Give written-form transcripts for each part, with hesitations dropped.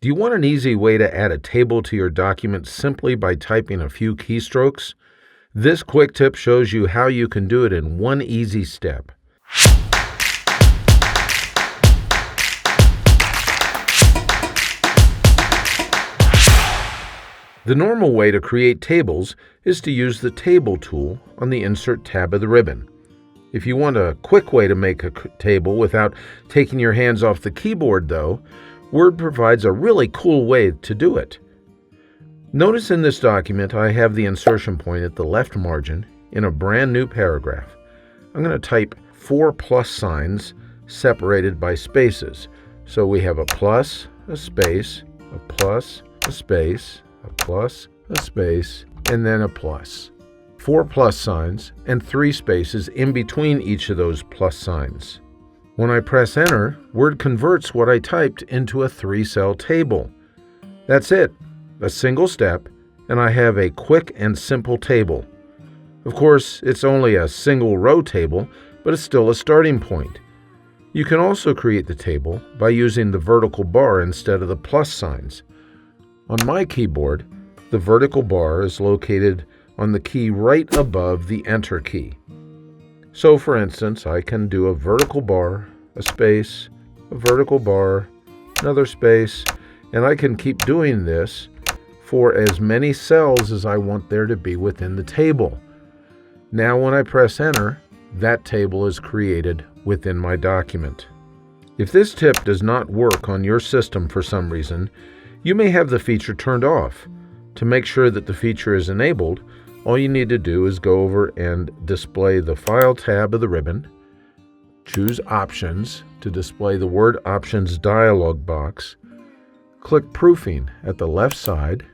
Do you want an easy way to add a table to your document simply by typing a few keystrokes? This quick tip shows you how you can do it in one easy step. The normal way to create tables is to use the Table tool on the Insert tab of the ribbon. If you want a quick way to make a table without taking your hands off the keyboard, though, Word provides a really cool way to do it. Notice in this document I have the insertion point at the left margin in a brand new paragraph. I'm going to type 4 plus signs separated by spaces. So we have a plus, a space, a plus, a space, a plus, a space, and then a plus. 4 plus signs and 3 spaces in between each of those plus signs. When I press Enter, Word converts what I typed into a 3-cell table. That's it, a single step, and I have a quick and simple table. Of course, it's only a single row table, but it's still a starting point. You can also create the table by using the vertical bar instead of the plus signs. On my keyboard, the vertical bar is located on the key right above the Enter key. So for instance, I can do a vertical bar, a space, a vertical bar, another space, and I can keep doing this for as many cells as I want there to be within the table. Now when I press Enter, that table is created within my document. If this tip does not work on your system for some reason, you may have the feature turned off. To make sure that the feature is enabled, all you need to do is go over and display the File tab of the ribbon, choose Options to display the Word Options dialog box, click Proofing at the left side,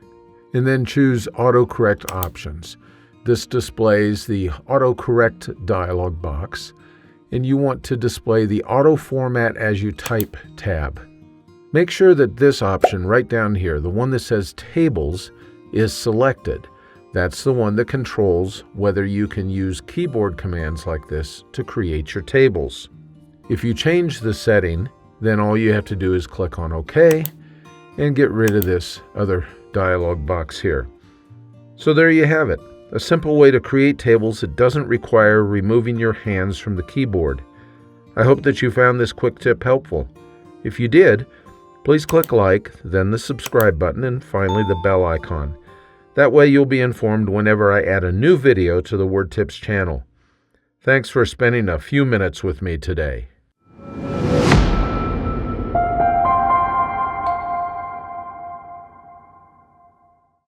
and then choose Autocorrect Options. This displays the Autocorrect dialog box, and you want to display the Auto Format as you type tab. Make sure that this option right down here, the one that says Tables, is selected. That's the one that controls whether you can use keyboard commands like this to create your tables. If you change the setting, then all you have to do is click on OK and get rid of this other dialog box here. So there you have it, a simple way to create tables that doesn't require removing your hands from the keyboard. I hope that you found this quick tip helpful. If you did, please click like, then the subscribe button, and finally the bell icon. That way you'll be informed whenever I add a new video to the Word Tips channel. Thanks for spending a few minutes with me today.